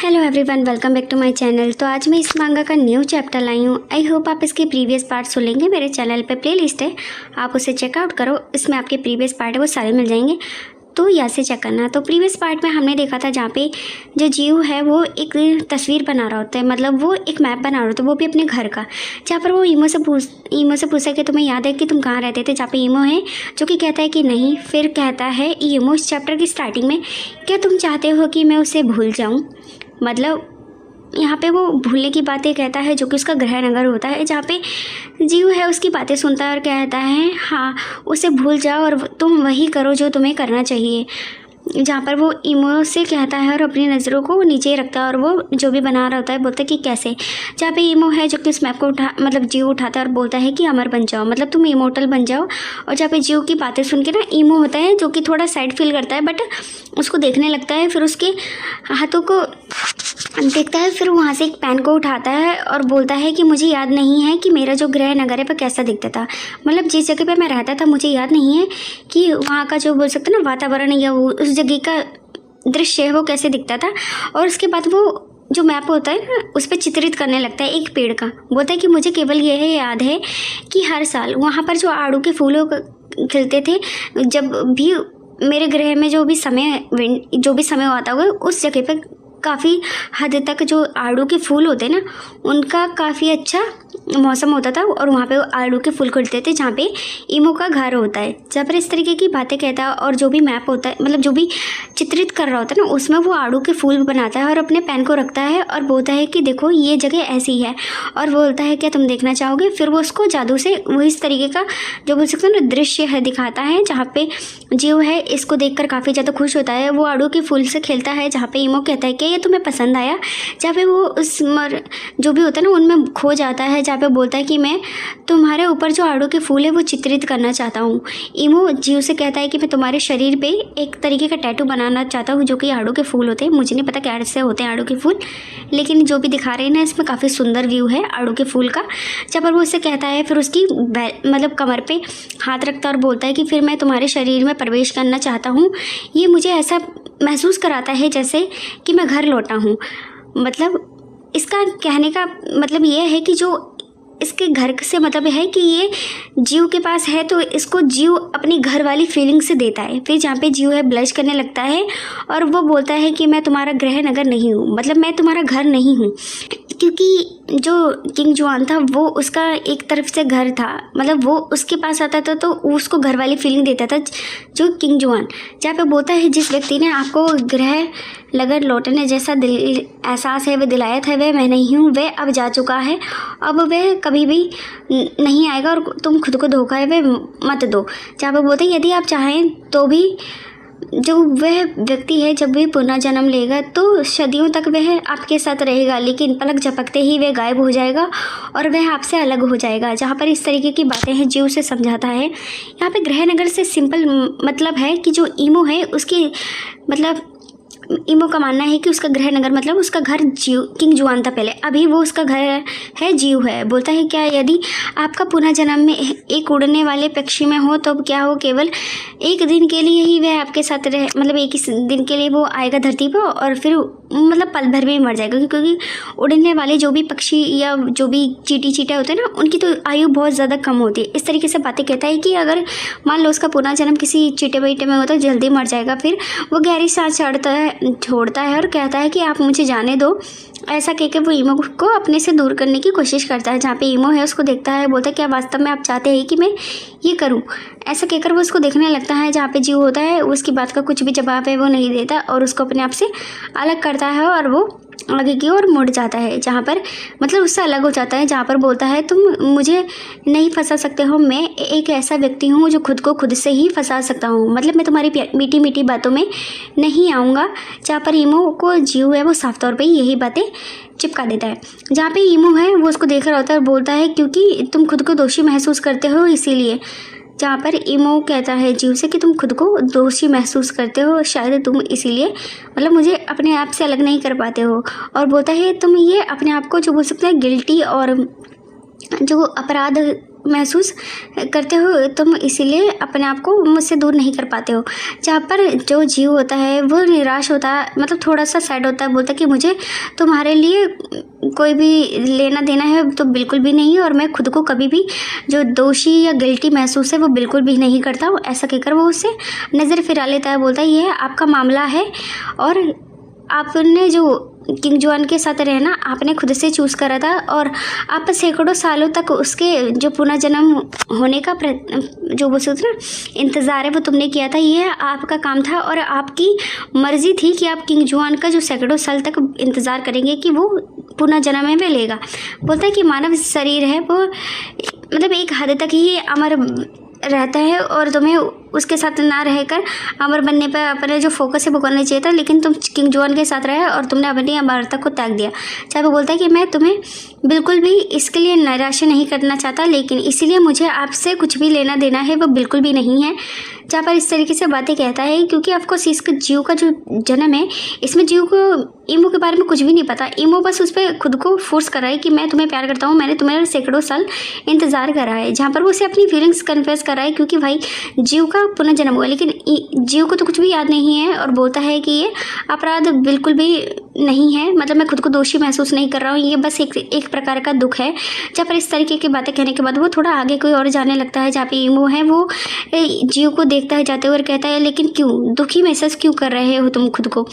Hello everyone, welcome back to my channel. तो आज मैं इस मांगा का न्यू चैप्टर लाई हूँ। आई होप आप इसके प्रीवियस पार्ट सुन लेंगे। मेरे चैनल पे प्लेलिस्ट है, आप उसे चेकआउट करो। इसमें आपके प्रीवियस पार्ट है वो सारे मिल जाएंगे, तो यहाँ से चेक करना। तो प्रीवियस पार्ट में हमने देखा था जहाँ पे जो जीव है वो एक तस्वीर बना रहा होता है, मतलब वो एक मैप बना रहा होता है, वो भी अपने घर का। जहाँ पर वो ईमो से पूछा कि तुम्हें याद है कि तुम कहाँ रहते थे, जहाँ पे ईमो है जो कि कहता है कि नहीं। फिर कहता है ईमो इस चैप्टर की स्टार्टिंग में, क्या तुम चाहते हो कि मैं उसे भूल जाऊँ। मतलब यहाँ पे वो भूलने की बातें कहता है जो कि उसका गृह नगर होता है, जहाँ पे जीव है उसकी बातें सुनता है और कहता है हाँ उसे भूल जाओ और तुम वही करो जो तुम्हें करना चाहिए। जहाँ पर वो ईमो से कहता है और अपनी नज़रों को नीचे रखता है और वो जो भी बना रहा होता है बोलता है कि कैसे। जहाँ पे ईमो है जो कि उस मैप को जीव उठाता है और बोलता है कि अमर बन जाओ, मतलब तुम इमोर्टल बन जाओ। और जहाँ पे जीव की बातें सुन के ना ईमो होता है जो कि थोड़ा सैड फील करता है, बट उसको देखने लगता है। फिर उसके हाथों को देखता है, फिर वहाँ से एक पेन को उठाता है और बोलता है कि मुझे याद नहीं है कि मेरा जो गृह नगर है पर कैसा दिखता था, मतलब जिस जगह पे मैं रहता था मुझे याद नहीं है कि वहाँ का जो बोल सकते ना वातावरण या वो उस जगह का दृश्य है वो कैसे दिखता था। और उसके बाद वो जो मैप होता है ना उस पर चित्रित करने लगता है एक पेड़ का। बोलता है कि मुझे केवल यह याद है कि हर साल वहाँ पर जो आड़ू के फूलों खिलते थे, जब भी मेरे गृह में जो भी समय आता होगा उस जगह पर काफ़ी हद तक जो आड़ू के फूल होते हैं ना उनका काफ़ी अच्छा मौसम होता था और वहाँ पे आड़ू के फूल खिलते थे जहाँ पे ईमो का घर होता है। जहाँ पर इस तरीके की बातें कहता है और जो भी मैप होता है, मतलब जो भी चित्रित कर रहा होता है ना उसमें वो आड़ू के फूल बनाता है और अपने पेन को रखता है और बोलता है कि देखो ये जगह ऐसी है, और बोलता है क्या तुम देखना चाहोगे। फिर वो उसको जादू से वो इस तरीके का जो बोल सकते हैं ना दृश्य है दिखाता है, जहाँ पे जीव है इसको देखकर काफ़ी ज़्यादा खुश होता है। वो आड़ू के फूल से खेलता है, जहाँ पे ईमो कहता है कि ये तुम्हें पसंद आया। जहाँ पे वो उस जो भी होता है ना उनमें खो जाता है, जहाँ पे बोलता है कि मैं तुम्हारे ऊपर जो आड़ू के फूल है वो चित्रित करना चाहता हूँ। ईमो जीव से कहता है कि मैं तुम्हारे शरीर पे एक तरीके का टैटू बनाना चाहता हूँ जो कि आड़ू के फूल होते हैं। मुझे नहीं पता कैसे होते हैं आड़ू के फूल, लेकिन जो भी दिखा रहे हैं ना इसमें काफ़ी सुंदर व्यू है आड़ू के फूल का। जहाँ पर वो उससे कहता है, फिर उसकी मतलब कमर पे हाथ रखता है और बोलता है कि फिर मैं तुम्हारे शरीर में प्रवेश करना चाहता हूँ। ये मुझे ऐसा महसूस कराता है जैसे कि मैं घर लौटा हूँ। मतलब इसका कहने का मतलब ये है कि जो इसके घर से मतलब है कि ये जीव के पास है तो इसको जीव अपनी घर वाली फीलिंग से देता है। फिर जहाँ पे जीव है ब्लश करने लगता है और वो बोलता है कि मैं तुम्हारा गृह नगर नहीं हूँ, मतलब मैं तुम्हारा घर नहीं हूँ, क्योंकि जो किंग जुआन था वो उसका एक तरफ से घर था, मतलब वो उसके पास आता था तो उसको घर वाली फीलिंग देता था जो किंग जुआन। जहाँ पे बोलता है जिस व्यक्ति ने आपको गृह नगर लौटने जैसा एहसास है वह दिलाया था वह मैं नहीं हूँ, वह अब जा चुका है, अब वह कभी भी नहीं आएगा और तुम खुद को धोखा है वह मत दो। जहाँ पे बोलते हैं यदि आप चाहें तो भी जो वह व्यक्ति है जब भी पुनः जन्म लेगा तो सदियों तक वह आपके साथ रहेगा, लेकिन पलक झपकते ही वह गायब हो जाएगा और वह आपसे अलग हो जाएगा। जहाँ पर इस तरीके की बातें हैं जीव से समझाता है। यहाँ पे गृह नगर से सिंपल मतलब है कि जो ईमो है उसकी मतलब ईमो का मानना है कि उसका गृह नगर मतलब उसका घर जीव किंग जुआन था पहले, अभी वो उसका घर है जीव है। बोलता है क्या यदि आपका पुनः जन्म में एक उड़ने वाले पक्षी में हो तो क्या हो केवल एक दिन के लिए ही वह आपके साथ रहे, मतलब एक ही दिन के लिए वो आएगा धरती पर और फिर मतलब पल भर में मर जाएगा, क्योंकि उड़ने वाले जो भी पक्षी या जो भी चींटी होते हैं ना उनकी तो आयु बहुत ज़्यादा कम होती है। इस तरीके से बातें कहता है कि अगर मान लो उसका पुनः जन्म किसी चींटे बैटे में हो तो जल्दी मर जाएगा। फिर वो गहरी सांस छोड़ता है और कहता है कि आप मुझे जाने दो। ऐसा कहकर वो ईमो को अपने से दूर करने की कोशिश करता है। जहाँ पे ईमो है उसको देखता है, बोलता है क्या वास्तव में आप चाहते हैं कि मैं ये करूँ। ऐसा कहकर वो उसको देखने लगता है। जहाँ पे जीव होता है उसकी बात का कुछ भी जवाब है वो नहीं देता और उसको अपने आप से अलग करता है और वो आगे की ओर मुड़ जाता है, जहाँ पर मतलब उससे अलग हो जाता है। जहाँ पर बोलता है तुम मुझे नहीं फंसा सकते हो, मैं एक ऐसा व्यक्ति हूँ जो खुद को खुद से ही फंसा सकता हूँ, मतलब मैं तुम्हारी मीठी मीठी बातों में नहीं आऊँगा। जहाँ पर ईमो को जीव है वो साफ तौर पे यही बातें चिपका देता है। जहाँ पे ईमो है वो उसको देख रहा होता है और बोलता है क्योंकि तुम खुद को दोषी महसूस करते हो इसीलिए। जहाँ पर ईमो कहता है जीव से कि तुम खुद को दोषी महसूस करते हो, शायद तुम इसीलिए मतलब मुझे अपने आप से अलग नहीं कर पाते हो। और बोलता है तुम ये अपने आप को जो बोल सकते हैं गिल्टी और जो अपराध महसूस करते हो तुम, इसीलिए अपने आप को मुझसे दूर नहीं कर पाते हो। जहाँ पर जो जीव होता है वो निराश होता है, मतलब थोड़ा सा सैड होता है, बोलता है कि मुझे तुम्हारे लिए कोई भी लेना देना है तो बिल्कुल भी नहीं, और मैं खुद को कभी भी जो दोषी या गिल्टी महसूस है वो बिल्कुल भी नहीं करता हूँ। ऐसा कहकर वो उससे नज़र फिरा लेता है, बोलता है ये आपका मामला है और आपने जो किंग जुआन के साथ रहना आपने खुद से चूज़ करा था, और आप सैकड़ों सालों तक उसके जो पुनर्जन्म होने का जो वो सोच ना इंतज़ार है वो तुमने किया था। ये आपका काम था और आपकी मर्ज़ी थी कि आप किंग जुआन का जो सैकड़ों साल तक इंतज़ार करेंगे कि वो पुनर्जन्म में लेगा। बोलता है कि मानव शरीर है वो मतलब एक हद तक ही अमर रहता है, और तुम्हें उसके साथ ना रहकर अमर बनने पर अपने जो फोकस है वो करना चाहिए था, लेकिन तुम किंग जुआन के साथ रहे और तुमने अपनी अमरता को त्याग दिया। चाहे वो बोलता है कि मैं तुम्हें बिल्कुल भी इसके लिए निराश नहीं करना चाहता, लेकिन इसीलिए मुझे आपसे कुछ भी लेना देना है वो बिल्कुल भी नहीं है। जहाँ पर इस तरीके से बातें कहता है क्योंकि ऑफकोर्स इसका जीव का जो जन्म है इसमें जीव को ईमो के बारे में कुछ भी नहीं पता। ईमो बस उस पर खुद को फोर्स कर रहा है कि मैं तुम्हें प्यार करता हूँ, मैंने तुम्हारे सैकड़ों साल इंतज़ार करा है। जहाँ पर वो उसे अपनी फीलिंग्स कन्फेस कर रहा है क्योंकि भाई जीव का पुनर्जन्म हुआ, लेकिन जीव को तो कुछ भी याद नहीं है, और बोलता है कि ये अपराध बिल्कुल भी नहीं है, मतलब मैं खुद को दोषी महसूस नहीं कर रहा हूँ, ये बस एक प्रकार का दुख है। जहाँ पर इस तरीके की बातें कहने के बाद वो थोड़ा आगे कोई और जाने लगता है। जहाँ पे ईमो है वो जीव को देखता है जाते हुए और कहता है लेकिन क्यों दुखी महसूस क्यों कर रहे हो तुम खुद को।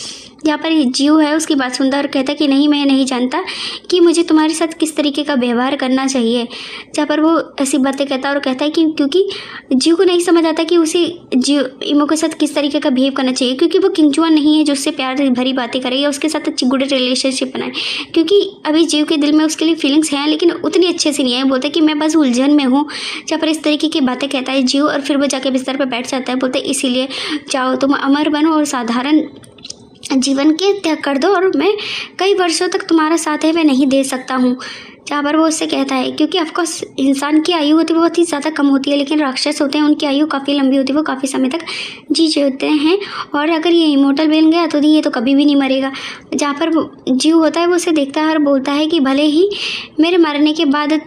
जहाँ पर जीव है उसकी बात सुनता और कहता है कि नहीं मैं नहीं जानता कि मुझे तुम्हारे साथ किस तरीके का व्यवहार करना चाहिए। जहाँ पर वो ऐसी बातें कहता है और कहता है कि क्योंकि जीव को नहीं समझ आता कि उसे जीव ईमो के साथ किस तरीके का बिहेव करना चाहिए, क्योंकि वो किंग जुआन नहीं है जो उससे प्यार भरी बातें करे या उसके साथ अच्छी गुड रिलेशनशिप बनाए, क्योंकि अभी जीव के दिल में उसके लिए फीलिंग्स हैं लेकिन उतनी अच्छे से नहीं है। बोलता है कि मैं बस उलझन में हूँ। जहाँ पर इस तरीके की बातें कहता है जीव, और फिर वो जाके बिस्तर पर बैठ जाता है। बोलते है इसीलिए चाहो तुम अमर बनो और साधारण जीवन के त्याग कर दो, और मैं कई वर्षों तक तुम्हारा साथ है मैं नहीं दे सकता हूँ। जहाँ पर वो उससे कहता है क्योंकि ऑफकोर्स इंसान की आयु होती है वो बहुत ही ज़्यादा कम होती है, लेकिन राक्षस होते हैं उनकी आयु काफ़ी लंबी होती है, वो काफ़ी समय तक जी होते हैं, और अगर ये इमोर्टल बन गया तो ये तो कभी भी नहीं मरेगा। जहाँ पर जीव होता है वो उसे देखता है और बोलता है कि भले ही मेरे मरने के बाद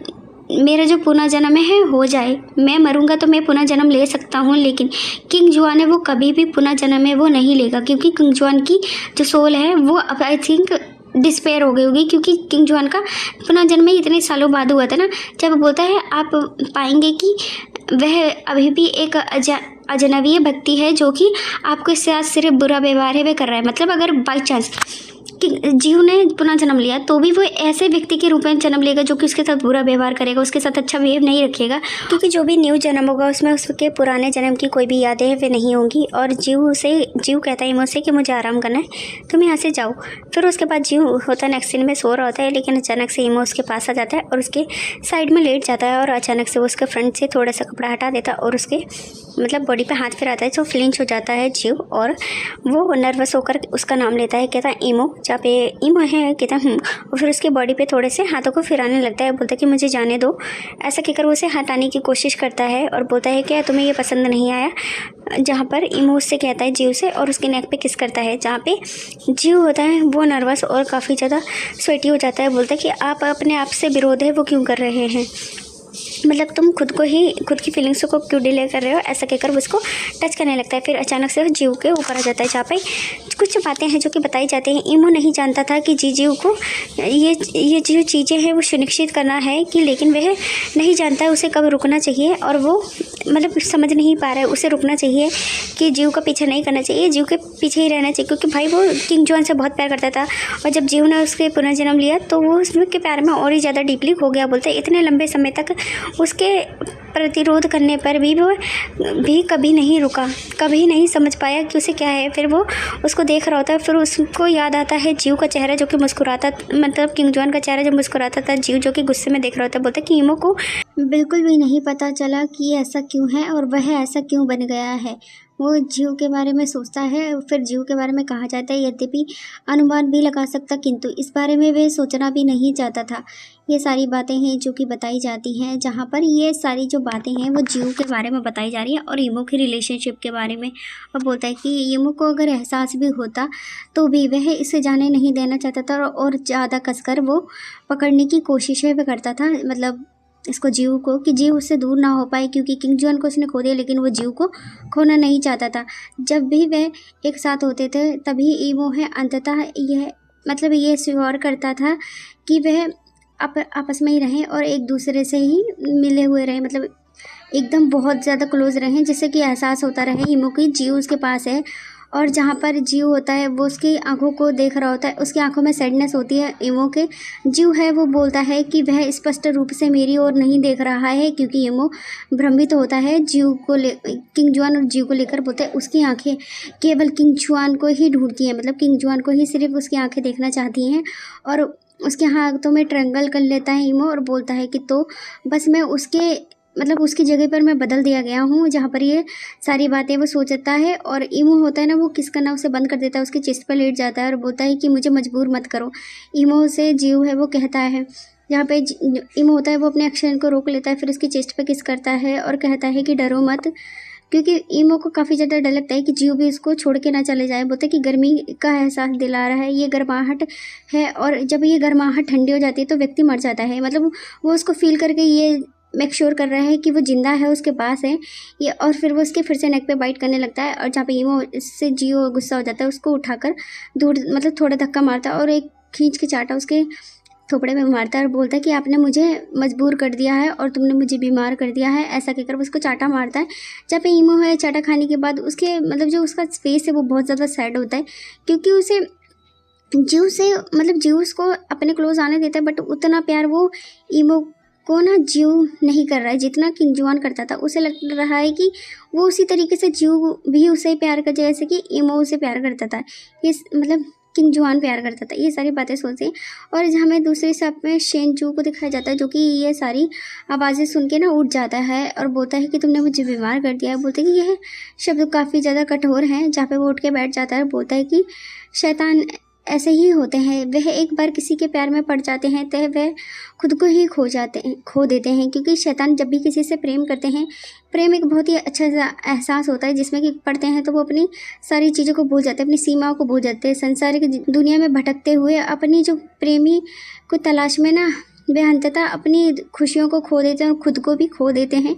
मेरा जो पुनर्जन्म है हो जाए, मैं मरूंगा तो मैं पुनर्जन्म ले सकता हूँ, लेकिन किंग जुआन है वो कभी भी पुनर्जन्म है वो नहीं लेगा, क्योंकि किंग जुआन की जो सोल है वो अब आई थिंक डिस्पेयर हो गई होगी, क्योंकि किंग जुआन का पुनर्जन्म ही इतने सालों बाद हुआ था ना। जब बोलता है आप पाएंगे कि वह अभी भी एक अजनबी व्यक्ति है जो कि आपको इससे आज सिर्फ बुरा व्यवहार है वह कर रहा है। मतलब अगर बाई चांस कि जीव ने पुनः जन्म लिया तो भी वो ऐसे व्यक्ति के रूप में जन्म लेगा जो कि उसके साथ बुरा व्यवहार करेगा, उसके साथ अच्छा बिहेव नहीं रखेगा, क्योंकि जो भी न्यू जन्म होगा उसमें उसके पुराने जन्म की कोई भी यादें वे नहीं होंगी। और जीव कहता है मुझसे कि मुझे आराम करना है, तुम यहाँ से जाओ। फिर उसके बाद जीव होता है नेक्स्ट सीन में सो रहा होता है, लेकिन अचानक से ईमो उसके पास आ जाता है और उसके साइड में लेट जाता है, और अचानक से वो उसके फ्रंट से थोड़ा सा कपड़ा हटा देता है और उसके मतलब बॉडी पे हाथ फिराता है, जो फ्लिंच हो जाता है जीव, और वो नर्वस होकर उसका नाम लेता है, कहता है ईमो। जहाँ पे ईमो है कहता और फिर उसके बॉडी पे थोड़े से हाथों को फिराने लगता है, बोलता है कि मुझे जाने दो। ऐसा कहकर वो उसे हटाने की कोशिश करता है और बोलता है क्या तुम्हें ये पसंद नहीं आया। जहाँ पर ईमो उससे कहता है जीव से और उसके नेक पे किस करता है, जहाँ पे जीव होता है वो नर्वस और काफ़ी ज़्यादा स्वेटी हो जाता है। बोलता है कि आप अपने आप से विरोध है वो क्यों कर रहे हैं, मतलब तुम खुद की फीलिंग्स को क्यों डिले कर रहे हो। ऐसा कहकर वो उसको टच करने लगता है। फिर अचानक से वो जीव के ऊपर आ जाता है, जहाँ पे कुछ बातें हैं जो कि बताई जाती हैं। ईमो नहीं जानता था कि जीव को ये जो चीज़ें हैं वो सुनिश्चित करना है कि, लेकिन वह नहीं जानता है उसे कब रुकना चाहिए, और वो मतलब समझ नहीं पा रहा है उसे रुकना चाहिए कि जीव का पीछा नहीं करना चाहिए, जीव के पीछे ही रहना चाहिए, क्योंकि भाई वो किंग जुआन से बहुत प्यार करता था, और जब जीव ने उसके पुनर्जन्म लिया तो वो उसके प्यार में और ही ज़्यादा डीपली हो गया। बोलते इतने लंबे समय तक उसके प्रतिरोध करने पर भी वो कभी नहीं रुका, कभी नहीं समझ पाया कि उसे क्या है। फिर वो उसको देख रहा होता है, फिर उसको याद आता है जीव का चेहरा जो कि मुस्कुराता, मतलब किंग जुआन का चेहरा जो मुस्कुराता था, जीव जो कि गुस्से में देख रहा होता है। बोलता है कि ईमो को बिल्कुल भी नहीं पता चला कि ऐसा क्यों है और वह ऐसा क्यों बन गया है। वो जीव के बारे में सोचता है, फिर जीव के बारे में कहा जाता है यद्यपि अनुमान भी लगा सकता, किंतु इस बारे में वह सोचना भी नहीं चाहता था। ये सारी बातें हैं जो कि बताई जाती हैं, जहाँ पर ये सारी जो बातें हैं वो जीव के बारे में बताई जा रही है और ईमो की रिलेशनशिप के बारे में। और बोलता है कि ईमो को अगर एहसास भी होता तो भी वह इसे जाने नहीं देना चाहता था, और ज़्यादा कसकर वो पकड़ने की कोशिश भी करता था, मतलब इसको जीव को कि जीव उससे दूर ना हो पाए, क्योंकि किंग जुआन को उसने खो दिया लेकिन वो जीव को खोना नहीं चाहता था। जब भी वह एक साथ होते थे तभी ईमो है अंततः यह मतलब ये स्वीकार करता था कि वह आपस में ही रहें और एक दूसरे से ही मिले हुए रहें, मतलब एकदम बहुत ज़्यादा क्लोज रहें, जिससे कि एहसास होता रहे ईमो की जीव उसके पास है। और जहाँ पर जीव होता है वो उसकी आंखों को देख रहा होता है, उसकी आंखों में सैडनेस होती है ईमो के। जीव है वो बोलता है कि वह स्पष्ट रूप से मेरी ओर नहीं देख रहा है, क्योंकि ईमो भ्रमित होता है जीव को किंग जुआन और जीव को लेकर। बोलता है उसकी आंखें केवल किंग जुआन को ही ढूंढती हैं, मतलब किंग जुआन को ही सिर्फ उसकी आंखें देखना चाहती हैं। और उसके हाथों में ट्रायंगल कर लेता है ईमो और बोलता है कि तो बस मैं उसकी जगह पर मैं बदल दिया गया हूँ, जहाँ पर ये सारी बातें वो सोचता है। और ईमो होता है ना, वो किस करना उसे बंद कर देता है, उसके चेस्ट पर लेट जाता है और बोलता है कि मुझे मजबूर मत करो। ईमो से जीव है वो कहता है, जहाँ पे ईमो होता है वो अपने एक्शन को रोक लेता है, फिर उसकी चेस्ट पर किस करता है और कहता है कि डरो मत, क्योंकि ईमो को काफ़ी ज़्यादा डर लगता है कि जीव भी इसको छोड़ के ना चले जाए। बोलते कि गर्मी का एहसास दिला रहा है, ये गर्माहट है, और जब ये गर्माहट ठंडी हो जाती है तो व्यक्ति मर जाता है। मतलब वो उसको फील करके ये मेक श्योर कर रहा है कि वो जिंदा है, उसके पास है ये। और फिर वो उसके फिर से नेक पे बाइट करने लगता है, और जहाँ पे ईमो इससे जीव गुस्सा हो जाता है उसको उठाकर दूर मतलब थोड़ा धक्का मारता है और एक खींच के चाटा उसके थोपड़े में मारता है और बोलता है कि आपने मुझे मजबूर कर दिया है और तुमने मुझे बीमार कर दिया है। ऐसा कहकर वो उसको चाटा मारता है। जहाँ पे ईमो है चाटा खाने के बाद उसके मतलब जो उसका फेस है वो बहुत ज़्यादा सैड होता है, क्योंकि उसे जीव उसको अपने क्लोज आने देता है, बट उतना प्यार वो ईमो को ना जीव नहीं कर रहा है जितना किंग जुआन करता था। उसे लग रहा है कि वो उसी तरीके से जीव भी उसे प्यार कर जैसे कि ईमो उसे प्यार करता था, ये मतलब किंग जुआन प्यार करता था। ये सारी बातें सोचते हैं। और हमें दूसरी साइड में शेनजू को दिखाया जाता है, जो कि ये सारी आवाज़ें सुन के ना उठ जाता है और बोलता है कि तुमने मुझे बीमार कर दिया है। बोलते हैं कि यह शब्द काफ़ी ज़्यादा कठोर हैं, जहाँ पे वो उठ के बैठ जाता है और बोलता है कि शैतान ऐसे ही होते हैं, वह एक बार किसी के प्यार में पड़ जाते हैं तो वह खुद को ही खो देते हैं, क्योंकि शैतान जब भी किसी से प्रेम करते हैं, प्रेम एक बहुत ही अच्छा सा एहसास होता है जिसमें कि पढ़ते हैं तो वो अपनी सारी चीज़ों को भूल जाते हैं, अपनी सीमाओं को भूल जाते हैं, संसारिक दुनिया में भटकते हुए अपनी जो प्रेमी को तलाश में ना वे अंततः अपनी खुशियों को खो देते हैं और खुद को भी खो देते हैं।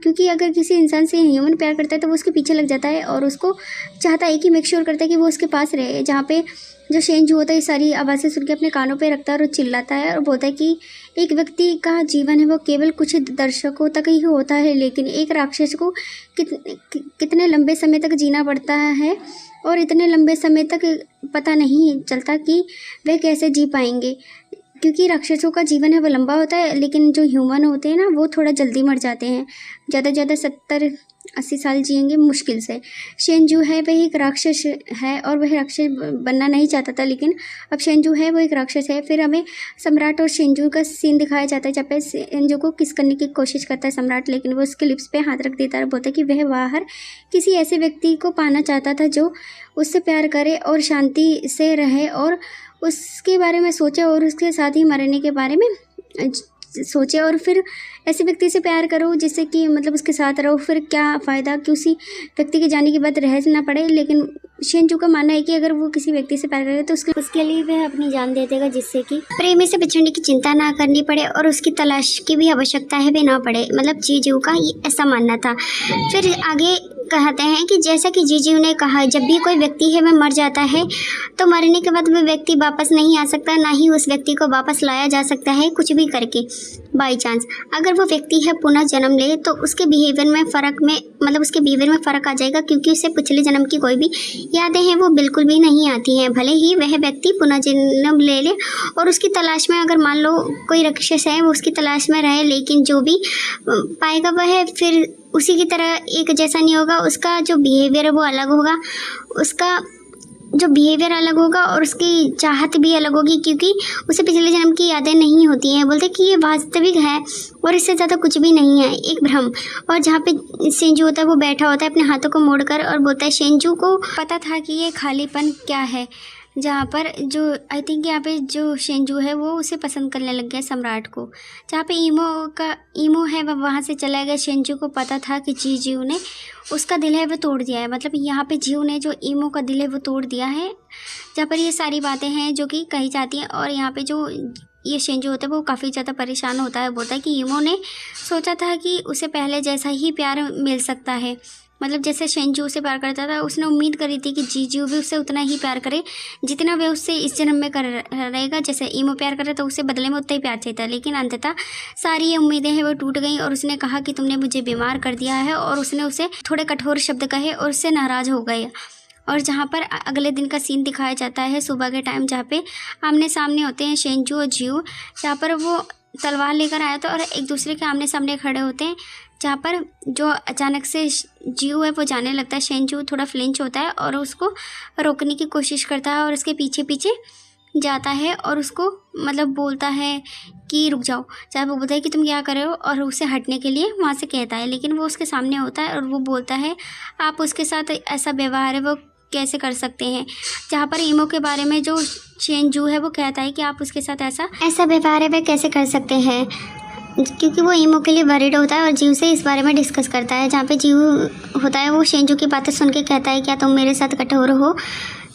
क्योंकि अगर किसी इंसान से ह्यूमन प्यार करता है तो वो उसके पीछे लग जाता है और उसको चाहता है कि मेक श्योर करता है कि वो उसके पास रहे। जहाँ पे जो शेनजू होता है ये सारी आवाज़ें सुन के अपने कानों पे रखता है और चिल्लाता है और बोलता है कि एक व्यक्ति का जीवन है वो केवल कुछ दशकों तक ही होता है, लेकिन एक राक्षस को कितने लंबे समय तक जीना पड़ता है और इतने लंबे समय तक पता नहीं चलता कि वे कैसे जी पाएंगे, क्योंकि राक्षसों का जीवन है वो लंबा होता है, लेकिन जो ह्यूमन होते हैं ना वो थोड़ा जल्दी मर जाते हैं, ज़्यादा से ज़्यादा 70-80 साल जिएंगे मुश्किल से। शेनजू है वह एक राक्षस है और वह राक्षस बनना नहीं चाहता था, लेकिन अब शेनजू है वो एक राक्षस है। फिर हमें सम्राट और शेनजू का सीन दिखाया जाता है, जहाँ पे शेनजू को किस करने की कोशिश करता है सम्राट, लेकिन वो उसके लिप्स पे हाथ रख देता है और बोलता है कि वह बाहर किसी ऐसे व्यक्ति को पाना चाहता था जो उससे प्यार करे और शांति से रहे और उसके बारे में सोचे और उसके साथ ही मरने के बारे में सोचे, और फिर ऐसे व्यक्ति से प्यार करो जिससे कि मतलब उसके साथ रहो, फिर क्या फ़ायदा कि उसी व्यक्ति के जाने के बाद रह ना पड़े। लेकिन शेनजू का मानना है कि अगर वो किसी व्यक्ति से प्यार करे तो उसके लिए वह अपनी जान दे देगा, जिससे कि प्रेमी से बिछड़ने की चिंता ना करनी पड़े और उसकी तलाश की भी आवश्यकता है भी ना पड़े। मतलब जीजू का ऐसा मानना था। फिर आगे कहते हैं कि जैसा कि जीजू ने कहा, जब भी कोई व्यक्ति है वह मर जाता है तो मरने के बाद वह व्यक्ति वापस नहीं आ सकता, ना ही उस व्यक्ति को वापस लाया जा सकता है कुछ भी करके। बाई चांस अगर वो व्यक्ति है पुनः जन्म ले तो उसके बिहेवियर में फ़र्क आ जाएगा, क्योंकि उसे पिछले जन्म की कोई भी यादें हैं वो बिल्कुल भी नहीं आती हैं। भले ही वह व्यक्ति पुनः जन्म ले और उसकी तलाश में अगर मान लो कोई राक्षस है वो उसकी तलाश में रहे, लेकिन जो भी पाएगा वह फिर उसी की तरह एक जैसा नहीं होगा। उसका जो बिहेवियर है वो अलग होगा, और उसकी चाहत भी अलग होगी, क्योंकि उसे पिछले जन्म की यादें नहीं होती हैं। बोलते कि ये वास्तविक है और इससे ज़्यादा कुछ भी नहीं है, एक भ्रम। और जहाँ पे शेनजू होता है वो बैठा होता है अपने हाथों को मोड़कर और बोलता है, शेनजू को पता था कि ये खालीपन क्या है, जहाँ पर जो आई थिंक यहाँ पे जो शेनजू है वो उसे पसंद करने लग गया सम्राट को। जहाँ पे ईमो है वह वहाँ से चला गया। शेनजू को पता था कि जीजू ने उसका दिल है वो तोड़ दिया है, मतलब यहाँ पे जीव ने जो ईमो का दिल है वो तोड़ दिया है। जहाँ पर ये सारी बातें हैं जो कि कही जाती हैं। और यहाँ पे जो ये शेंजू होता है वो काफ़ी ज़्यादा परेशान होता है। बोलता है कि ईमो ने सोचा था कि उसे पहले जैसा ही प्यार मिल सकता है, मतलब जैसे शेंजू उसे प्यार करता था उसने उम्मीद करी थी कि जीजू भी उससे उतना ही प्यार करे जितना वे उससे इस जन्म में कर रहेगा। जैसे ईमो प्यार करे तो उसे बदले में उतना ही प्यार चाहिए था, लेकिन अंततः सारी ये उम्मीदें हैं वो टूट गई और उसने कहा कि तुमने मुझे बीमार कर दिया है, और उसने उसे थोड़े कठोर शब्द कहे और उससे नाराज़ हो गए। और जहाँ पर अगले दिन का सीन दिखाया जाता है सुबह के टाइम, जहाँ पे आमने सामने होते हैं शेंजू और जियो, जहाँ पर वो तलवार लेकर आया था और एक दूसरे के आमने सामने खड़े होते हैं। जहाँ पर जो अचानक से जियो है वो जाने लगता है, शेंजू थोड़ा फ्लिंच होता है और उसको रोकने की कोशिश करता है और उसके पीछे पीछे जाता है और उसको मतलब बोलता है कि रुक जाओ। चाहे वो बोलता है कि तुम क्या कर रहे हो और उसे हटने के लिए वहाँ से कहता है, लेकिन वो उसके सामने होता है और वो बोलता है आप उसके साथ ऐसा व्यवहार है वो कैसे कर सकते हैं। जहाँ पर ईमो के बारे में जो शेंजू है वो कहता है कि आप उसके साथ ऐसा व्यवहार है वह कैसे कर सकते हैं, क्योंकि वो ईमो के लिए वरीड होता है और जीव से इस बारे में डिस्कस करता है। जहाँ पे जीव होता है वो शेंजू की बातें सुन के कहता है क्या तुम मेरे साथ कठोर हो।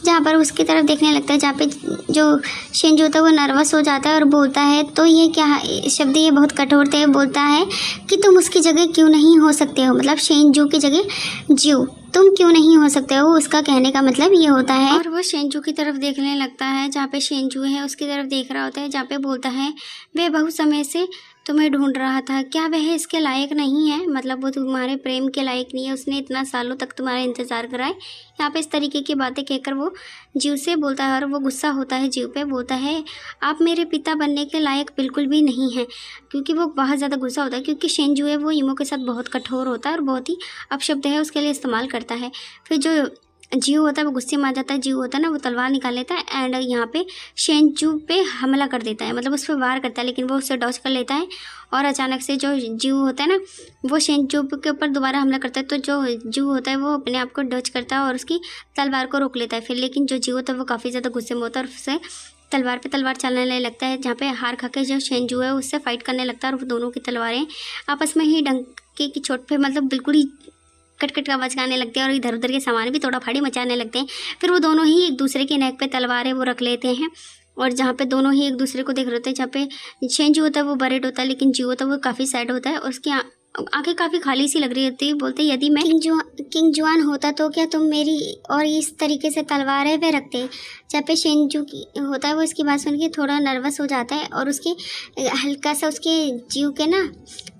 जहाँ पर उसकी तरफ देखने लगता है, जहाँ पे जो शेंजू होता है वो नर्वस हो जाता है और बोलता है तो ये क्या शब्द ये बहुत कठोर थे। बोलता है कि तुम उसकी जगह क्यों नहीं हो सकते हो, मतलब शेंजू की जगह जीव तुम क्यों नहीं हो सकते हो, उसका कहने का मतलब ये होता है। और वो शेंजू की तरफ देखने लगता है, जहाँ पे शेंजू है उसकी तरफ देख रहा होता है, जहाँ पे बोलता है वह बहुत समय से तुम्हें ढूंढ रहा था, क्या वह इसके लायक नहीं है, मतलब वो तुम्हारे प्रेम के लायक नहीं है, उसने इतना सालों तक तुम्हारा इंतज़ार कराए। यहाँ पे इस तरीके की बातें कहकर वो जीव से बोलता है और वो गुस्सा होता है जीव पे, बोलता है आप मेरे पिता बनने के लायक बिल्कुल भी नहीं हैं। क्योंकि वो बहुत ज़्यादा गुस्सा होता है, क्योंकि शेंजू है वो ईमो के साथ बहुत कठोर होता है और बहुत ही अपशब्द है उसके लिए इस्तेमाल करता है। फिर जो जीव होता है वो गुस्से में आ जाता है, जीव होता है ना वो तलवार निकाल लेता है एंड यहाँ पे शेंजू पे हमला कर देता है, मतलब उस पर वार करता है, लेकिन वो उससे डॉज कर लेता है। और अचानक से जो जीव होता है ना वो शेंजू के ऊपर दोबारा हमला करता है, तो जो जीव होता है वो अपने आप को डॉज करता है और उसकी तलवार को रोक लेता है। फिर लेकिन जो जीव होता है वो काफ़ी ज़्यादा गुस्से में होता है और उससे तलवार पे तलवार चलने लगता है, जहाँ पे हार खा के जो शेंजू है उससे फाइट करने लगता है और वो दोनों की तलवारें आपस में ही डंके की चोट पे मतलब बिल्कुल ही कट कट का आवाज़ आने लगते हैं और इधर उधर के सामान भी थोड़ा फाड़ी मचाने लगते हैं। फिर वो दोनों ही एक दूसरे के नेक पे तलवारें वो रख लेते हैं और जहाँ पे दोनों ही एक दूसरे को देख रहे होते हैं। जहाँ पे शेंजू होता है वो बरेड होता है, लेकिन जीव होता है वो काफ़ी सैड होता है और उसकी आंखें काफ़ी खाली सी लग रही होती है। बोलते यदि मैं किंग जुआन होता तो क्या तुम मेरी और इस तरीके से तलवारें पे रखते। जहाँ पे शेंजू की होता है वो इसकी बात सुन के थोड़ा नर्वस हो जाता है और उसकी हल्का सा उसके जीव के ना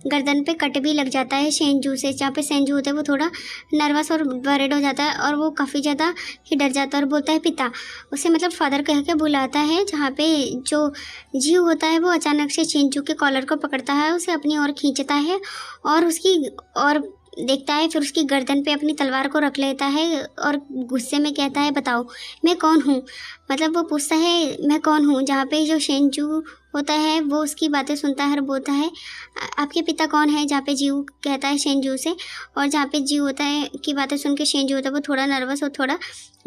गर्दन पे कट भी लग जाता है शेंजू से। जहाँ पे शेंजू होता है वो थोड़ा नर्वस और वरीड हो जाता है और वो काफ़ी ज़्यादा ही डर जाता है और बोलता है पिता, उसे मतलब फादर कह के बुलाता है। जहाँ पे जो जीव होता है वो अचानक से शेंजू के कॉलर को पकड़ता है, उसे अपनी ओर खींचता है और उसकी और देखता है, फिर उसकी गर्दन पे अपनी तलवार को रख लेता है और गुस्से में कहता है बताओ मैं कौन हूँ, मतलब वो पूछता है मैं कौन हूँ। जहाँ पे जो शेंजू होता है वो उसकी बातें सुनता है और बोलता है आपके पिता कौन है। जहाँ पे जीव कहता है शेंजू से, और जहाँ पे जीव होता है की बातें सुन के शेंजू होता है वो थोड़ा नर्वस और थोड़ा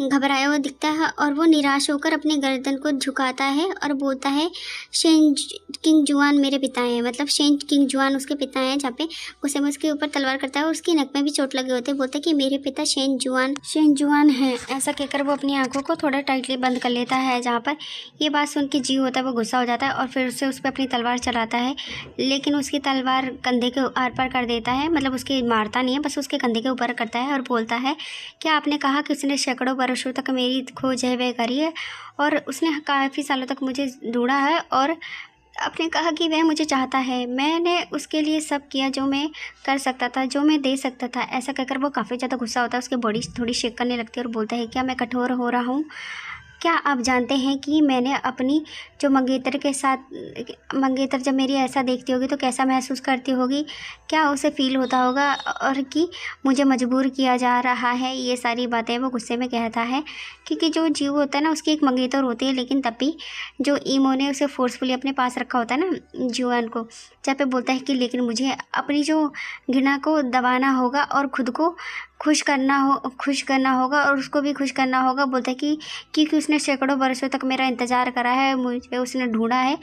घबराया हुआ दिखता है और वो निराश होकर अपनी गर्दन को झुकाता है और बोलता है किंग जुआन मेरे पिता हैं, मतलब किंग जुआन उसके पिता हैं। जहाँ पे उसे उसके ऊपर तलवार करता है और उसकी नक में भी चोट लगे होते हैं। बोलता है कि मेरे पिता शेन जुआन है। ऐसा कहकर वो अपनी आंखों को थोड़ा टाइटली बंद कर लेता है। जहाँ पर ये बात सुन के जीव होता है वो गुस्सा हो जाता है और फिर उसे उस पर अपनी तलवार चलाता है, लेकिन उसकी तलवार कंधे के आर पार कर देता है, मतलब उसके मारता नहीं है, बस उसके कंधे के ऊपर करता है और बोलता है क्या आपने कहा कि उसने सैकड़ों वर्षों तक मेरी खोज है वह करी है और उसने काफ़ी सालों तक मुझे ढूंढा है और आपने कहा कि वह मुझे चाहता है, मैंने उसके लिए सब किया जो मैं कर सकता था, जो मैं दे सकता था। ऐसा कहकर वो काफ़ी ज़्यादा गुस्सा होता है, उसकी बॉडी थोड़ी शेक करने लगती है और बोलता है क्या मैं कठोर हो रहा हूँ, क्या आप जानते हैं कि मैंने अपनी जो मंगेतर जब मेरी ऐसा देखती होगी तो कैसा महसूस करती होगी, क्या उसे फील होता होगा और कि मुझे मजबूर किया जा रहा है। ये सारी बातें वो गुस्से में कहता है, क्योंकि जो जीव होता है ना उसकी एक मंगेतर होती है, लेकिन तब भी जो ईमो ने उसे फोर्सफुली अपने पास रखा होता है ना जुआन को। जहाँ पे बोलता है कि लेकिन मुझे अपनी जो घृणा को दबाना होगा और खुद को खुश करना होगा और उसको भी खुश करना होगा। बोलता है कि क्योंकि उसने सैकड़ों वर्षों तक मेरा इंतज़ार करा है, मुझे उसने ढूंढा है,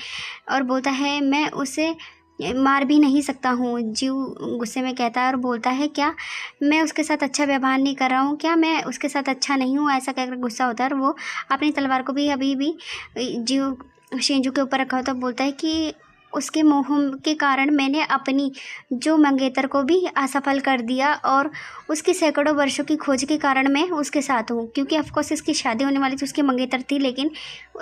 और बोलता है मैं उसे मार भी नहीं सकता हूँ। जीव गुस्से में कहता है और बोलता है क्या मैं उसके साथ अच्छा व्यवहार नहीं कर रहा हूँ, क्या मैं उसके साथ अच्छा नहीं हूँ। ऐसा कहकर गुस्सा होता है और वो अपनी तलवार को भी अभी भी जीव शेंजू के ऊपर रखा होता है। बोलता है कि उसके मोह के कारण मैंने अपनी जो मंगेतर को भी असफल कर दिया और उसकी सैकड़ों वर्षों की खोज के कारण मैं उसके साथ हूँ, क्योंकि ऑफकोर्स इसकी शादी होने वाली थी, उसकी मंगेतर थी, लेकिन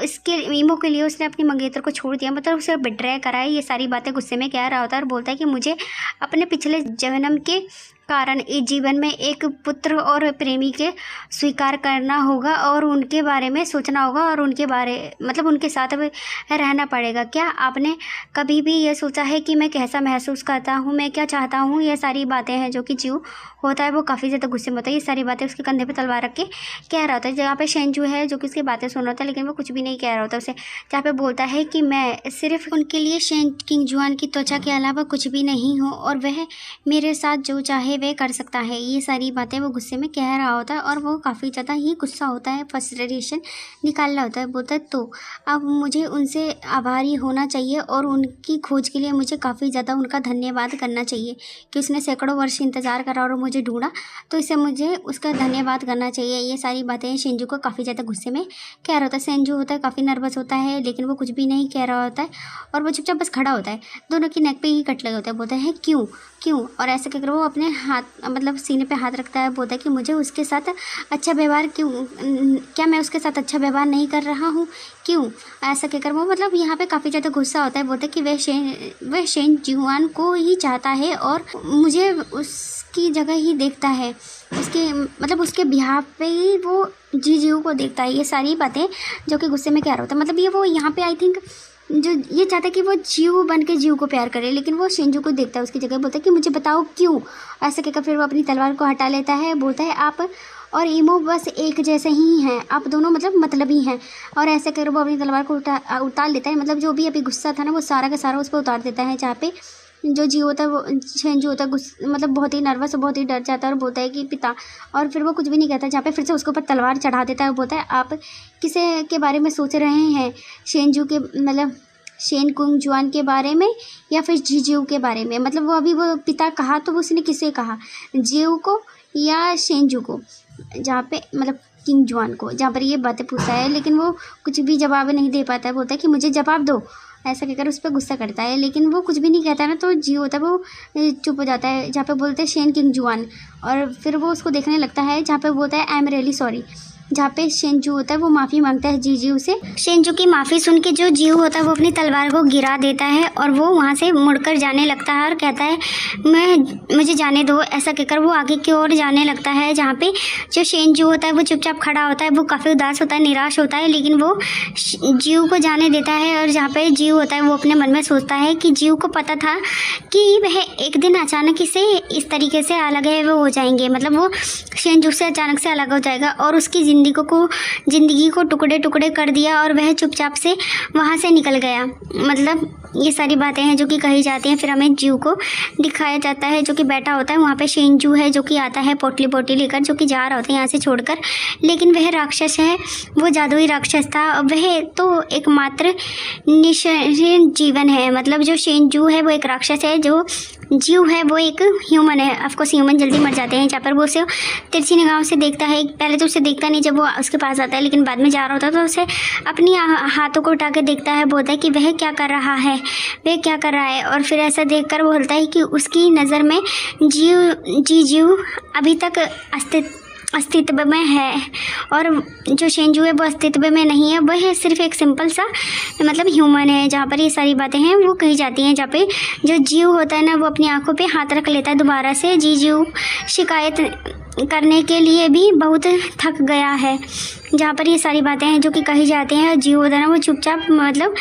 इसके ईमो के लिए उसने अपनी मंगेतर को छोड़ दिया, मतलब उसे बिट्रे करा है। ये सारी बातें गुस्से में कह रहा होता है और बोलता है कि मुझे अपने पिछले जन्म के कारण इस जीवन में एक पुत्र और प्रेमी के स्वीकार करना होगा और उनके बारे में सोचना होगा और उनके बारे मतलब उनके साथ रहना पड़ेगा। क्या आपने कभी भी ये सोचा है कि मैं कैसा महसूस करता हूँ, मैं क्या चाहता हूँ? ये सारी बातें हैं जो कि जीव होता है वो काफ़ी ज़्यादा गुस्से में होता है। ये सारी बातें उसके कंधे पे तलवार रख के कह रहा होता है। जहाँ पे शेंजू है जो कि उसकी बातें सुन रहा होता है, लेकिन वो कुछ भी नहीं कह रहा होता उसे। जहाँ पे बोलता है कि मैं सिर्फ उनके लिए शेन किंग जुआन की त्वचा के अलावा कुछ भी नहीं हूँ और वह मेरे साथ जो चाहे वह कर सकता है। ये सारी बातें वो गुस्से में कह रहा होता है और वो काफ़ी ज़्यादा ही गुस्सा होता है, फ्रस्ट्रेशन निकाल रहा होता है। बोलता है तो अब मुझे उनसे आभारी होना चाहिए और उनकी खोज के लिए मुझे काफ़ी ज़्यादा उनका धन्यवाद करना चाहिए कि उसने सैकड़ों वर्ष इंतज़ार करा और मुझे ढूंढा, तो इसे मुझे उसका धन्यवाद करना चाहिए। ये सारी बातें शेंजू को काफ़ी ज़्यादा गुस्से में कह रहा होता है। शेंजू होता है काफ़ी नर्वस होता है, लेकिन वो कुछ भी नहीं कह रहा होता है और वो चुपचाप बस खड़ा होता है। दोनों की नेक पे ही कट लगे होता है। बोलता है क्यों क्यों, और ऐसे कहकर वो अपने हाथ मतलब सीने पे हाथ रखता है। बोलता है कि मुझे उसके साथ अच्छा व्यवहार क्यों, क्या मैं उसके साथ अच्छा व्यवहार नहीं कर रहा हूँ, क्यों? ऐसा कहकर वो मतलब यहाँ पे काफ़ी ज़्यादा गुस्सा होता है। बोलता है कि वह शेन जुआन को ही चाहता है और मुझे उसकी जगह ही देखता है, उसके मतलब उसके बिहाफ पे ही वो जीव को देखता है। ये सारी बातें जो कि गुस्से में कह रहा होता है, मतलब ये वो यहाँ पे आई थिंक जो ये चाहता है कि वो जीव बन के जीव को प्यार करे, लेकिन वो शेंजू को देखता है उसकी जगह। बोलता है कि मुझे बताओ क्यों? ऐसे कहकर फिर वो अपनी तलवार को हटा लेता है। बोलता है आप और ईमो बस एक जैसे ही हैं, आप दोनों मतलबी हैं। और ऐसे कर वो अपनी तलवार को उतार लेता है, मतलब जो भी अभी गुस्सा था ना वो सारा का सारा उस पर उतार देता है। जहाँ पे जो जीव होता है वो शेंजू होता है मतलब बहुत ही नर्वस और बहुत ही डर जाता है और बोलता है कि पिता, और फिर वो कुछ भी नहीं कहता। जहाँ पे फिर से उसके ऊपर तलवार चढ़ा देता है। बोलता है आप किसे के बारे में सोच रहे हैं? शेंजू के मतलब शेन कुंग जुआन के बारे में या फिर जीव के बारे में? मतलब वो अभी वो पिता कहा तो उसने किसे कहा, जीव को या शेंजू को? जहाँ पे मतलब किंग जुआन को, जहाँ पर ये बातें पूछता है, लेकिन वो कुछ भी जवाब नहीं दे पाता है। बोलता है कि मुझे जवाब दो, ऐसा कहकर उस पर गुस्सा करता है, लेकिन वो कुछ भी नहीं कहता ना, तो जीव होता है वो चुप हो जाता है। जहाँ पे बोलते हैं शेन किंग जुआन, और फिर वो उसको देखने लगता है। जहाँ पे बोलता है आई एम रियली सॉरी, जहाँ पे शेंजू होता है वो माफ़ी मांगता है जीव से। शेंजू की माफ़ी सुन के जो जीव होता है वो अपनी तलवार को गिरा देता है और वो वहाँ से मुड़कर जाने लगता है और कहता है मुझे जाने दो। ऐसा कहकर वो आगे की ओर जाने लगता है। जहाँ पे जो शेंजू होता है वो चुपचाप खड़ा होता है, वो काफ़ी उदास होता है, निराश होता है, लेकिन वो जीव को जाने देता है। और जहाँ पे जीव होता है वो अपने मन में सोचता है कि जीव को पता था कि वह एक दिन अचानक से इस तरीके से अलग है वो हो जाएंगे, मतलब वो शेंजू से अचानक से अलग हो जाएगा और उसकी ज़िंदगी को टुकड़े टुकड़े कर दिया और वह चुपचाप से वहाँ से निकल गया। मतलब ये सारी बातें हैं जो कि कही जाती हैं। फिर हमें जीव को दिखाया जाता है जो कि बैठा होता है। वहाँ पे शेंजू है जो कि आता है पोटली लेकर, जो कि जा रहा होता है यहाँ से छोड़कर, लेकिन वह राक्षस है, वो जादुई राक्षस था। वह तो एकमात्र निश्चय जीवन है, मतलब जो शेंजू है वो एक राक्षस है, जो जीव है वो एक ह्यूमन है। ऑफकोर्स ह्यूमन जल्दी मर जाते हैं। जहाँ पर वो उसे तिरछी निगाहों से देखता है, पहले तो उसे देखता नहीं जब वो उसके पास आता है, लेकिन बाद में जा रहा होता है तो उसे अपनी हाथों को उठा के देखता है। बोलता है कि वह क्या कर रहा है, वह क्या कर रहा है। और फिर ऐसा देखकर वो बोलता है कि उसकी नज़र में जीव अभी तक अस्तित्व में है और जो शेंजू है वो अस्तित्व में नहीं है, वह सिर्फ एक सिंपल सा मतलब ह्यूमन है। जहाँ पर ये सारी बातें हैं वो कही जाती हैं। जहाँ पे जो जीव होता है ना वो अपनी आंखों पे हाथ रख लेता है दोबारा से। जीव शिकायत करने के लिए भी बहुत थक गया है। जहाँ पर ये सारी बातें हैं जो कि कही जाती हैं। जीव होता है ना वो चुपचाप मतलब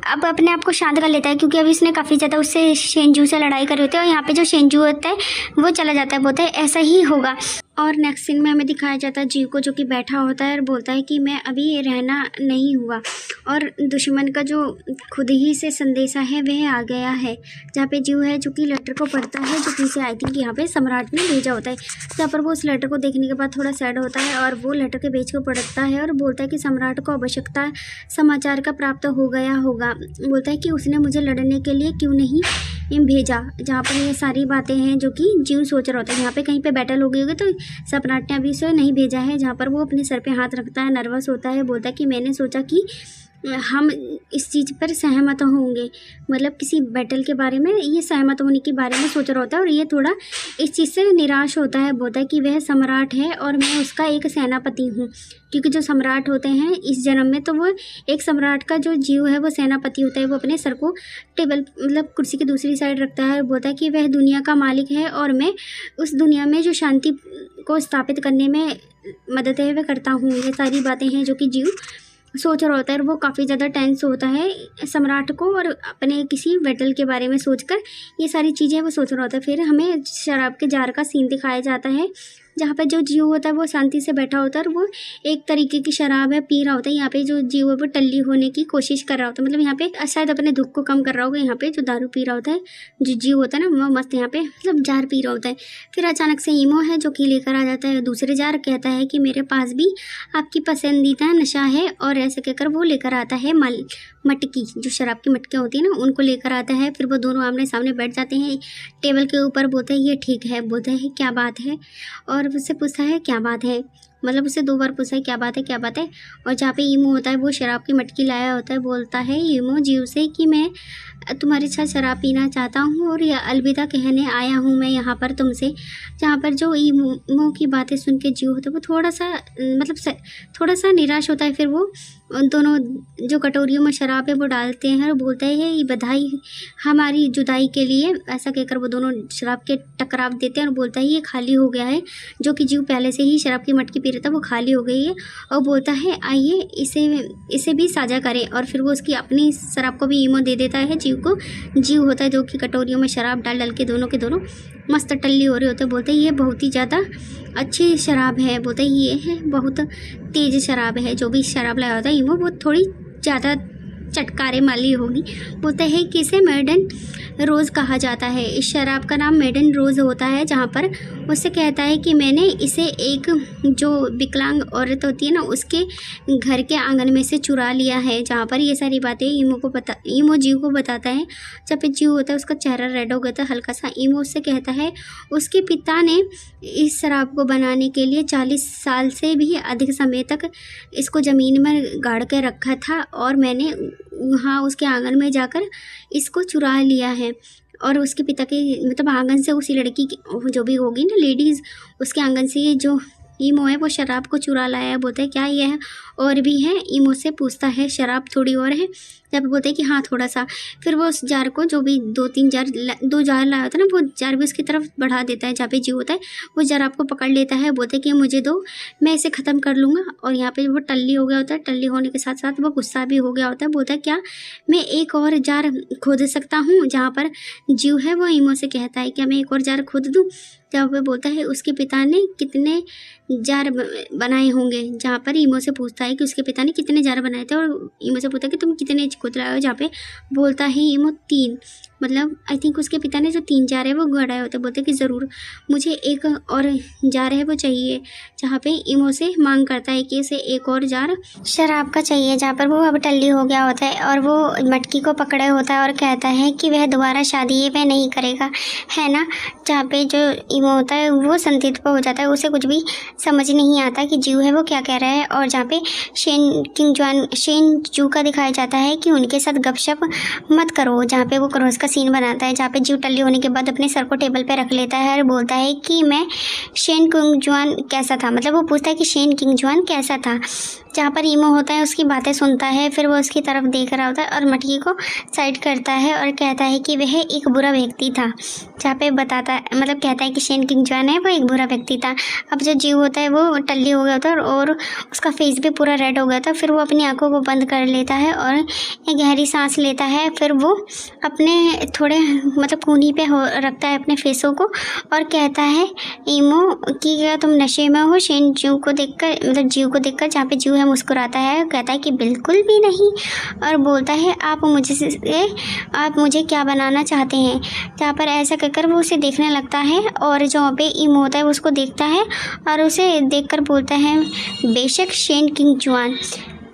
अब अपने आप को शांत कर लेता है, क्योंकि अभी इसने काफ़ी ज़्यादा उससे शेंजू से लड़ाई करी होती है और यहाँ पे जो शेंजू होता है वो चला जाता है। बोलता है ऐसा ही होगा। और नेक्स्ट सीन में हमें दिखाया जाता है जीव को जो कि बैठा होता है और बोलता है कि मैं अभी रहना नहीं हुआ और दुश्मन का जो खुद ही से संदेशा है वह आ गया है। जहाँ पे जीव है जो कि लेटर को पढ़ता है जो कि इसे आई थिंक यहाँ पे सम्राट ने भेजा होता है। जहाँ पर वो उस लेटर को देखने के बाद थोड़ा सैड होता है और वो लेटर के पेज को पढ़ता है और बोलता है कि सम्राट को आवश्यकता समाचार का प्राप्त हो गया होगा। बोलता है कि उसने मुझे लड़ने के लिए क्यों नहीं भेजा। जहाँ पर ये सारी बातें हैं जो कि जीव सोच रहा होता है। यहाँ पे कहीं पे बैटल हो गई होगी तो सम्राट ने अभी उसे नहीं भेजा है। जहाँ पर वो अपने सर पे हाथ रखता है, नर्वस होता है, बोलता है कि मैंने सोचा कि हम इस चीज़ पर सहमत होंगे, मतलब किसी बैटल के बारे में ये सहमत होने के बारे में सोच रहा होता है। और ये थोड़ा इस चीज़ से निराश होता है, बोलता है कि वह सम्राट है और मैं उसका एक सेनापति हूँ, क्योंकि जो सम्राट होते हैं इस जन्म में, तो वो एक सम्राट का जो जीव है वो सेनापति होता है। वो अपने सर को टेबल मतलब कुर्सी की दूसरी साइड रखता है और बोलता है कि वह दुनिया का मालिक है और मैं उस दुनिया में जो शांति को स्थापित करने में मदद है वह करता हूँ। ये सारी बातें हैं जो कि जीव सोच रहा होता है। और वो काफ़ी ज़्यादा टेंस होता है सम्राट को, और अपने किसी बैटल के बारे में सोचकर ये सारी चीज़ें वो सोच रहा होता है। फिर हमें शराब के जार का सीन दिखाया जाता है, जहाँ पे जो जीव होता है वो शांति से बैठा होता है और वो एक तरीके की शराब है पी रहा होता है। यहाँ पे जो जीव है वो टल्ली होने की कोशिश कर रहा होता है, मतलब यहाँ पे शायद अपने दुख को कम कर रहा होगा। यहाँ पे जो दारू पी रहा होता है जो जीव होता है ना, वो मस्त यहाँ पे मतलब जार पी रहा होता है। फिर अचानक से ईमो है जो कि लेकर आ जाता है दूसरे जार, कहता है कि मेरे पास भी आपकी पसंदीदा नशा है, और ऐसे कहकर वो लेकर आता है मटकी, जो शराब की मटकियाँ होती है ना उनको लेकर आता है। फिर वो दोनों आमने सामने बैठ जाते हैं टेबल के ऊपर। बोलते हैं ये ठीक है, बोलते हैं क्या बात है, और उससे पूछता है क्या बात है, मतलब उससे 2 बार पूछा है क्या बात है क्या बात है। और जहाँ पे ईमो होता है वो शराब की मटकी लाया होता है। बोलता है ईमो जीव से कि मैं तुम्हारे साथ शराब पीना चाहता हूँ और यह अलविदा कहने आया हूँ मैं यहाँ पर तुमसे। जहाँ पर जो ईमो की बातें सुन के जीव होता है वो थोड़ा सा मतलब थोड़ा सा निराश होता है। फिर वो उन दोनों जो कटोरियों में शराब है वो डालते हैं और बोलता है ये बधाई हमारी जुदाई के लिए, ऐसा कहकर वो दोनों शराब के टकराव देते हैं और बोलता है ये खाली हो गया है। जो कि जीव पहले से ही शराब की मटकी पी रहा था वो खाली हो गई है, और बोलता है आइए इसे भी साझा करें। और फिर वो उसकी अपनी शराब को भी ईमो दे देता है जीव को। जीव होता है जो कि कटोरियों में शराब डाल डाल के दोनों के दोनों मस्त टल्ली हो रहे होते हैं। बोलते हैं ये बहुत ही ज़्यादा अच्छी शराब है, बोलते हैं ये है बहुत तेज़ शराब है। जो भी शराब लाया होता है ईमो वो थोड़ी ज़्यादा चटकारे माली होगी। बोलता है कि इसे मेडन रोज़ कहा जाता है, इस शराब का नाम मेडन रोज़ होता है। जहाँ पर उससे कहता है कि मैंने इसे एक जो विकलांग औरत होती है ना उसके घर के आंगन में से चुरा लिया है। जहाँ पर ये सारी बातें ईमो जीव को बताता है। जब पे जीव होता है उसका चेहरा रेड हो गया था हल्का सा। ईमो उससे कहता है उसके पिता ने इस शराब को बनाने के लिए 40 साल से भी अधिक समय तक इसको ज़मीन में गाड़ के रखा था, और मैंने वहाँ उसके आंगन में जाकर इसको चुरा लिया है। और उसके पिता के मतलब आंगन से उसी लड़की की जो भी होगी ना लेडीज़, उसके आंगन से ये जो ईमो है वो शराब को चुरा लाया है। बोलता है क्या ये है और भी है? ईमो से पूछता है शराब थोड़ी और है? जब बोलते हैं कि हाँ थोड़ा सा। फिर वो उस जार को जो भी 2 जार लाया होता है ना वो जार भी उसकी तरफ बढ़ा देता है। जहाँ पे जीव होता है वो जार आपको पकड़ लेता है। बोलते हैं कि मुझे दो, मैं इसे ख़त्म कर लूँगा। और यहाँ पे वो टल्ली हो गया होता है। टल्ली होने के साथ साथ वो गुस्सा भी हो गया होता है। बोलता है क्या मैं एक और जार खोद सकता हूँ? जहाँ पर जीव है वो ईमो से कहता है क्या मैं एक और जार खोद दूँ? जब वह बोलता है उसके पिता ने कितने जार बनाए होंगे। जहाँ पर ईमो से पूछता है कि उसके पिता ने कितने जार बनाए थे, और ईमो से पूछता है कि तुम कितने खुद लाए हो। जहाँ पे बोलता है ईमो 3, मतलब आई थिंक उसके पिता ने जो 3 जार है वो गड़ाए होते। बोलते कि ज़रूर मुझे एक और जार है वो चाहिए। जहाँ पे ईमो से मांग करता है कि इसे एक और जार शराब का चाहिए। जहाँ पर वो अब टल्ली हो गया होता है और वो मटकी को पकड़े होता है और कहता है कि वह दोबारा शादी ये वह नहीं करेगा, है ना। जहाँ पे जो ईमो होता है वो संदिग्ध हो जाता है, उसे कुछ भी समझ नहीं आता कि जीव है वो क्या कह रहा है। और जहाँ पे शेन जू का दिखाया जाता है कि उनके साथ गपशप मत करो। जहाँ पे वो क्रॉस का सीन बनाता है, जहाँ पे जीव टल्ली होने के बाद अपने सर को टेबल पे रख लेता है और बोलता है कि मैं शेन किंग जुआन कैसा था, मतलब वो पूछता है कि शेन किंग जुआन कैसा था। जहाँ पर ईमो होता है उसकी बातें सुनता है, फिर वो उसकी तरफ देख रहा होता है और मटकी को साइड करता है और कहता है कि वह एक बुरा व्यक्ति था। जहाँ पे बताता है मतलब कहता है कि शेन किंग जुआन है वो एक बुरा व्यक्ति था। अब जो जीव होता है वो टल्ली हो गया होता है और उसका फेस भी पूरा रेड हो गया था। फिर वो अपनी आंखों को बंद कर लेता है और एक गहरी सांस लेता है। फिर वो अपने थोड़े मतलब कूनी पे रखता है अपने फेसों को और कहता है ईमो कि क्या तुम नशे में हो? शेन जीव को देखकर मतलब जीव को देखकर, जहाँ पे जीव है मुस्कुराता है, कहता है कि बिल्कुल भी नहीं, और बोलता है आप मुझे क्या बनाना चाहते हैं। जहाँ पर ऐसा कहकर वो उसे देखने लगता है और जहाँ पे ईमो होता है उसको देखता है और उसे देखकर बोलता है बेशक शेन किंग जुआन।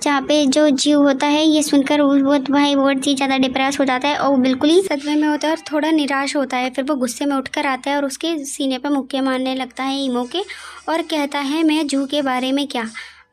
जहाँ पे जो जीव होता है ये सुनकर वो भाई बहुत ही ज़्यादा डिप्रेस हो जाता है और वो बिल्कुल ही सदमे में होता है और थोड़ा निराश होता है। फिर वो गुस्से में उठकर आता है और उसके सीने पर मुक्के मारने लगता है ईमो के और कहता है मैं जू के बारे में क्या,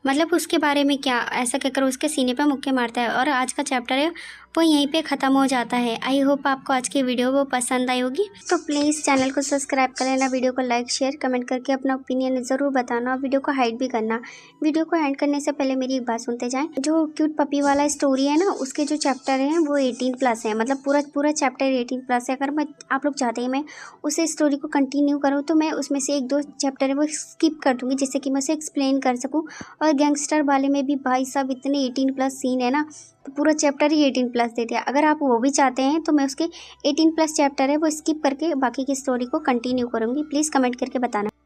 मतलब उसके बारे में क्या, ऐसा कहकर उसके सीने पर मुक्के मारता है और आज का चैप्टर है वो यहीं पे ख़त्म हो जाता है। आई होप आपको आज की वीडियो वो पसंद आई होगी। तो प्लीज़ चैनल को सब्सक्राइब कर लेना, वीडियो को लाइक शेयर कमेंट करके अपना ओपिनियन ज़रूर बताना और वीडियो को हाइड भी करना। वीडियो को एंड करने से पहले मेरी एक बात सुनते जाएं। जो क्यूट पपी वाला स्टोरी है ना, उसके जो चैप्टर हैं वो 18+ है, मतलब पूरा चैप्टर 18+ है। अगर मैं आप लोग चाहते हैं मैं उस स्टोरी को कंटिन्यू करूँ तो मैं उसमें से 1-2 चैप्टर है वो स्किप कर दूँगी, जिससे कि मैं उसे एक्सप्लेन कर सकूँ। और गैंगस्टर वाले में भी भाई साहब इतने 18+ सीन है ना, तो पूरा चैप्टर ही 18+ दे दिया। अगर आप वो भी चाहते हैं तो मैं उसके 18+ चैप्टर है वो स्किप करके बाकी की स्टोरी को कंटिन्यू करूँगी। प्लीज़ कमेंट करके बताना।